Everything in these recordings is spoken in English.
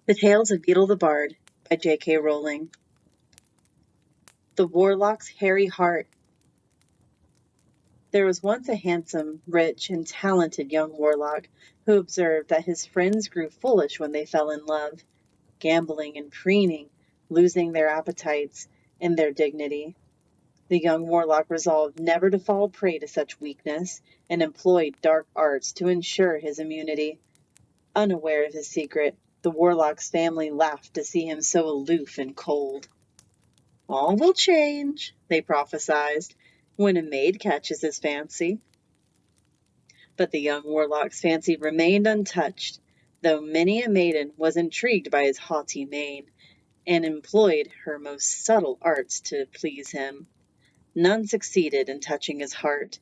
The Tales of Beedle the Bard by J.K Rowling. The Warlock's Hairy Heart. There was once a handsome, rich, and talented young warlock who observed that his friends grew foolish when they fell in love, gambling and preening, losing their appetites and their dignity. The young warlock resolved never to fall prey to such weakness, and employed dark arts to ensure his immunity. Unaware of his secret, the warlock's family laughed to see him so aloof and cold. "All will change," they prophesied, "when a maid catches his fancy." But the young warlock's fancy remained untouched, though many a maiden was intrigued by his haughty mien, and employed her most subtle arts to please him. None succeeded in touching his heart.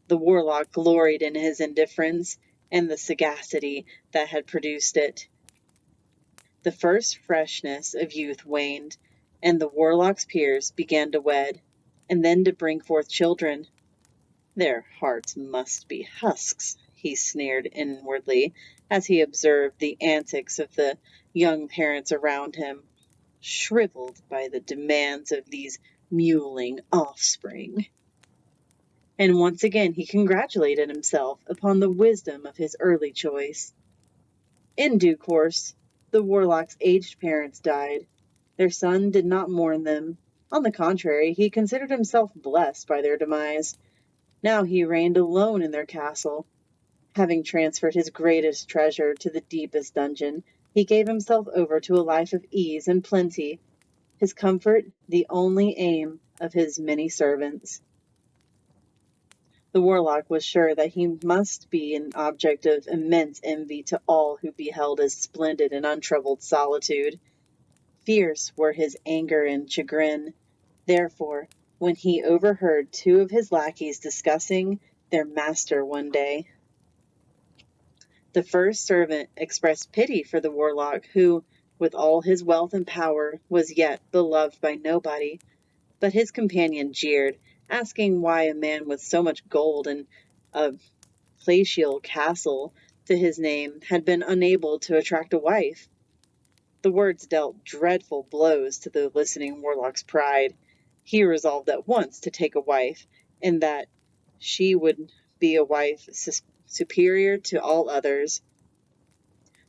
The warlock gloried in his indifference and the sagacity that had produced it. The first freshness of youth waned, and the warlock's peers began to wed, and then to bring forth children. "Their hearts must be husks," he sneered inwardly, as he observed the antics of the young parents around him, shriveled by the demands of these mewling offspring. And once again he congratulated himself upon the wisdom of his early choice. In due course, the warlock's aged parents died. Their son did not mourn them. On the contrary, he considered himself blessed by their demise. Now he reigned alone in their castle. Having transferred his greatest treasure to the deepest dungeon, he gave himself over to a life of ease and plenty, his comfort the only aim of his many servants. The warlock was sure that he must be an object of immense envy to all who beheld his splendid and untroubled solitude. Fierce were his anger and chagrin. Therefore, when he overheard two of his lackeys discussing their master one day, the first servant expressed pity for the warlock, who, with all his wealth and power, was yet beloved by nobody. But his companion jeered, asking why a man with so much gold and a palatial castle to his name had been unable to attract a wife. The words dealt dreadful blows to the listening warlock's pride. He resolved at once to take a wife, and that she would be a wife superior to all others.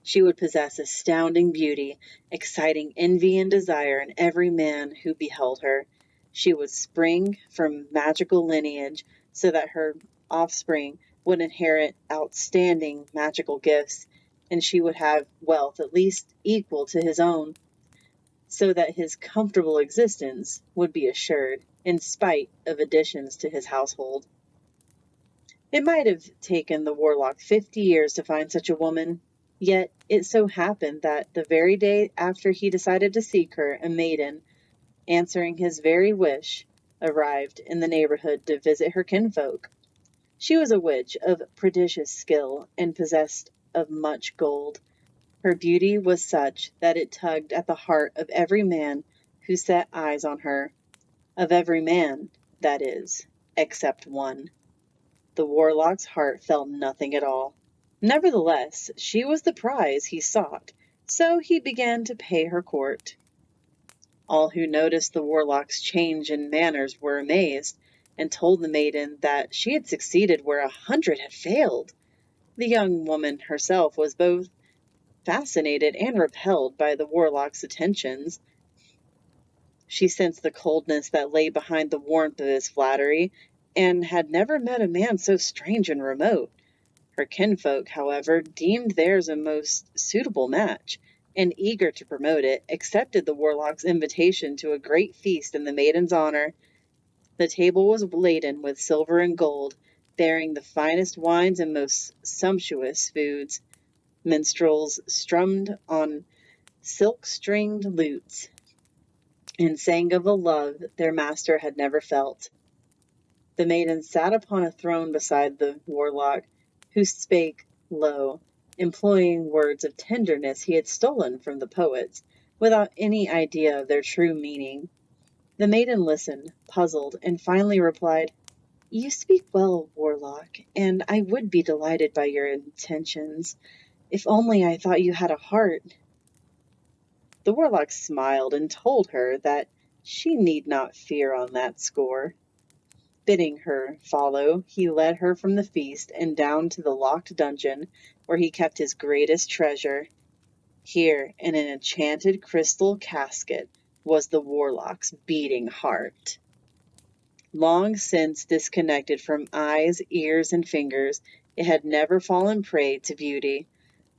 She would possess astounding beauty, exciting envy and desire in every man who beheld her. She would spring from magical lineage, so that her offspring would inherit outstanding magical gifts, and she would have wealth at least equal to his own, so that his comfortable existence would be assured, in spite of additions to his household. It might have taken the warlock 50 years to find such a woman, yet it so happened that the very day after he decided to seek her, a maiden, answering his very wish, arrived in the neighborhood to visit her kinfolk. She was a witch of prodigious skill and possessed of much gold. Her beauty was such that it tugged at the heart of every man who set eyes on her. Of every man, that is, except one. The warlock's heart felt nothing at all. Nevertheless, she was the prize he sought, so he began to pay her court. All who noticed the warlock's change in manners were amazed, and told the maiden that she had succeeded where 100 had failed. The young woman herself was both fascinated and repelled by the warlock's attentions. She sensed the coldness that lay behind the warmth of his flattery, and had never met a man so strange and remote. Her kinfolk, however, deemed theirs a most suitable match, and, eager to promote it, accepted the warlock's invitation to a great feast in the maiden's honor. The table was laden with silver and gold, bearing the finest wines and most sumptuous foods. Minstrels strummed on silk-stringed lutes, and sang of a love their master had never felt. The maiden sat upon a throne beside the warlock, who spake low, employing words of tenderness he had stolen from the poets, without any idea of their true meaning. The maiden listened, puzzled, and finally replied, "You speak well, warlock, and I would be delighted by your intentions, if only I thought you had a heart." The Warlock smiled and told her that she need not fear on that score. Bidding her follow, he led her from the feast and down to the locked dungeon where he kept his greatest treasure. Here, in an enchanted crystal casket, was the Warlock's beating heart. Long since disconnected from eyes, ears, and fingers, it had never fallen prey to beauty,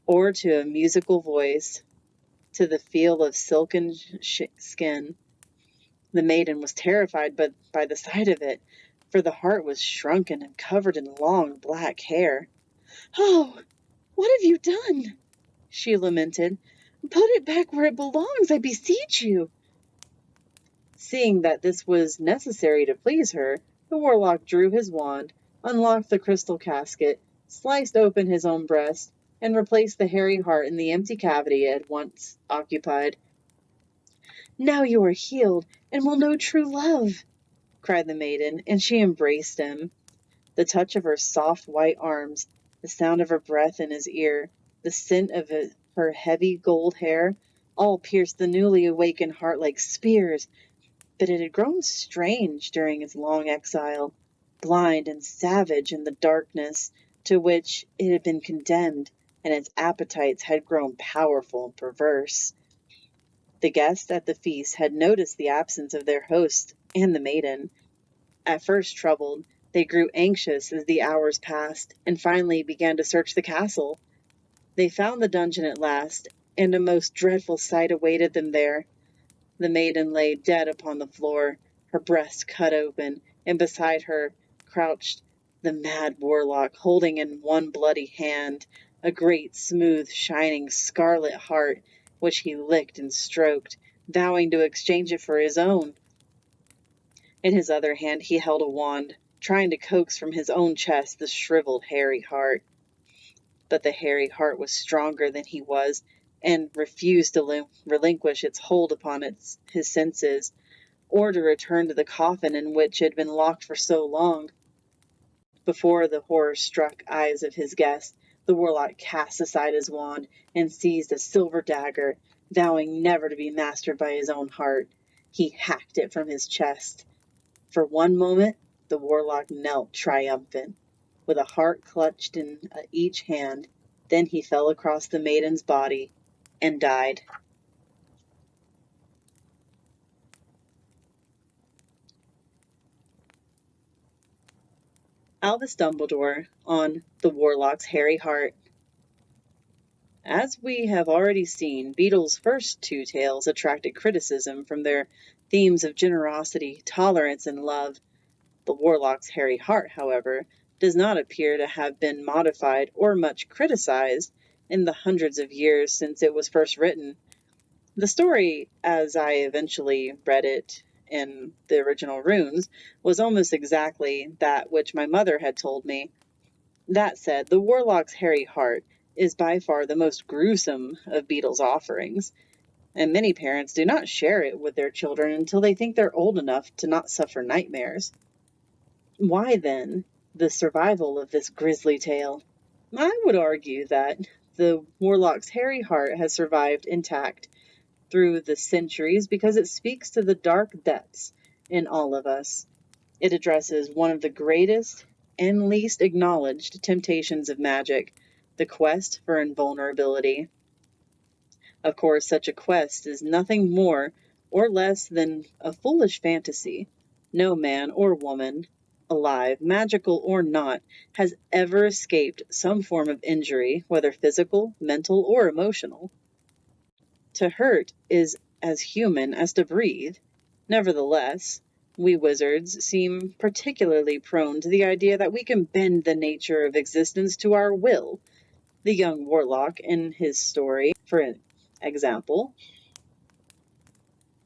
or to a musical voice, to the feel of silken skin. The maiden was terrified by the sight of it, for the heart was shrunken and covered in long black hair. "Oh, what have you done?" she lamented. "Put it back where it belongs, I beseech you." Seeing that this was necessary to please her, the Warlock drew his wand, unlocked the crystal casket, sliced open his own breast, and replaced the hairy heart in the empty cavity it had once occupied. "Now you are healed, and will know true love," cried the maiden, and she embraced him. The touch of her soft white arms, the sound of her breath in his ear, the scent of her heavy gold hair, all pierced the newly awakened heart like spears. But it had grown strange during its long exile, blind and savage in the darkness to which it had been condemned, and its appetites had grown powerful and perverse. The guests at the feast had noticed the absence of their host and the maiden. At first troubled, they grew anxious as the hours passed, and finally began to search the castle. They found the dungeon at last, and a most dreadful sight awaited them there. The maiden lay dead upon the floor, her breast cut open, and beside her crouched the mad Warlock, holding in one bloody hand a great, smooth, shining scarlet heart, which he licked and stroked, vowing to exchange it for his own. In his other hand he held a wand, trying to coax from his own chest the shriveled, hairy heart. But the hairy heart was stronger than he was, and refused to relinquish its hold upon his senses, or to return to the coffin in which it had been locked for so long. Before the horror-struck eyes of his guest, the Warlock cast aside his wand and seized a silver dagger, vowing never to be mastered by his own heart. He hacked it from his chest. For one moment the Warlock knelt triumphant, with a heart clutched in each hand. Then he fell across the maiden's body and died. Albus Dumbledore on the Warlock's hairy heart. As we have already seen, Beedle's first two tales attracted criticism from their themes of generosity, tolerance, and love. The Warlock's hairy heart, however, does not appear to have been modified or much criticized in the hundreds of years since it was first written. The story, as I eventually read it in the original runes, was almost exactly that which my mother had told me. That said, the Warlock's hairy heart is by far the most gruesome of Beedle's offerings, and many parents do not share it with their children until they think they're old enough to not suffer nightmares. Why, then, the survival of this grisly tale? I would argue that the Warlock's hairy heart has survived intact through the centuries because it speaks to the dark depths in all of us. It addresses one of the greatest and least acknowledged temptations of magic, the quest for invulnerability. Of course, such a quest is nothing more or less than a foolish fantasy. No man or woman, alive, magical or not, has ever escaped some form of injury, whether physical, mental, or emotional. To hurt is as human as to breathe. Nevertheless, we wizards seem particularly prone to the idea that we can bend the nature of existence to our will. The young Warlock, in his story, for example,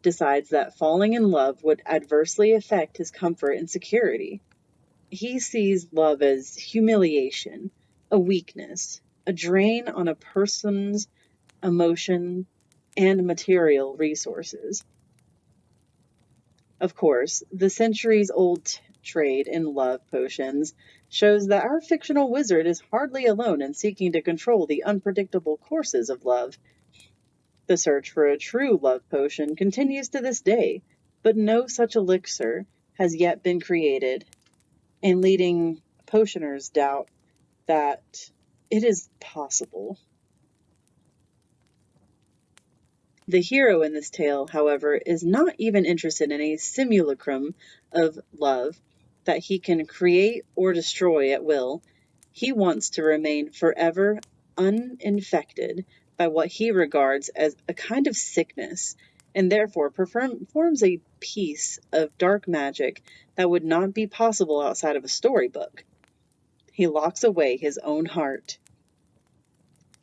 decides that falling in love would adversely affect his comfort and security. He sees love as humiliation, a weakness, a drain on a person's emotion and material resources. Of course, the centuries-old trade in love potions shows that our fictional wizard is hardly alone in seeking to control the unpredictable courses of love. The search for a true love potion continues to this day, but no such elixir has yet been created, and leading potioners doubt that it is possible. The hero in this tale, however, is not even interested in a simulacrum of love that he can create or destroy at will. He wants to remain forever uninfected by what he regards as a kind of sickness, and therefore performs a piece of dark magic that would not be possible outside of a storybook. He locks away his own heart.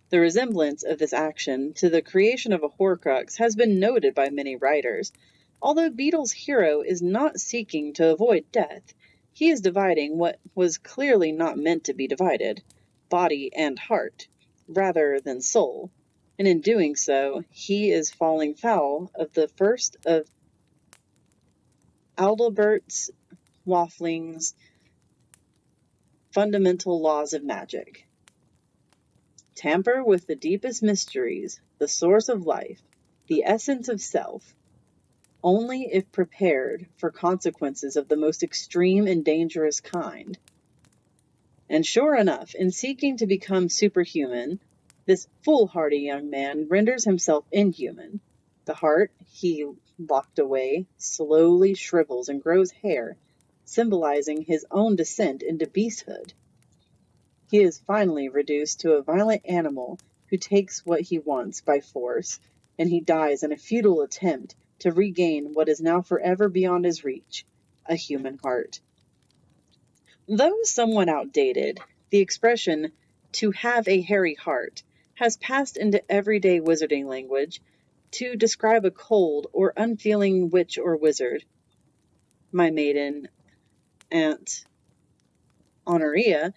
The resemblance of this action to the creation of a Horcrux has been noted by many writers. Although Beedle's hero is not seeking to avoid death, he is dividing what was clearly not meant to be divided, body and heart, rather than soul, and in doing so, he is falling foul of the first of Adalbert's Waffling's fundamental laws of magic. Tamper with the deepest mysteries, the source of life, the essence of self, only if prepared for consequences of the most extreme and dangerous kind. And sure enough, in seeking to become superhuman, this foolhardy young man renders himself inhuman. The heart he locked away slowly shrivels and grows hair, symbolizing his own descent into beasthood. He is finally reduced to a violent animal who takes what he wants by force, and he dies in a futile attempt to regain what is now forever beyond his reach, a human heart. Though somewhat outdated, the expression, to have a hairy heart, has passed into everyday wizarding language to describe a cold or unfeeling witch or wizard. My maiden aunt, Honoria,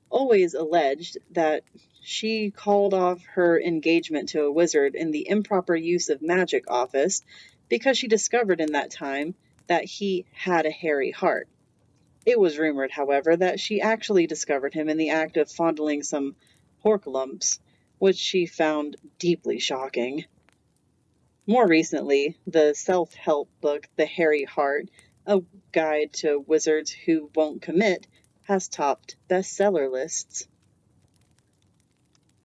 always alleged that she called off her engagement to a wizard in the improper use of magic office because she discovered in that time that he had a hairy heart. It was rumored, however, that she actually discovered him in the act of fondling some horklumps, which she found deeply shocking. More recently, the self-help book The Hairy Heart, a guide to wizards who won't commit, has topped bestseller lists.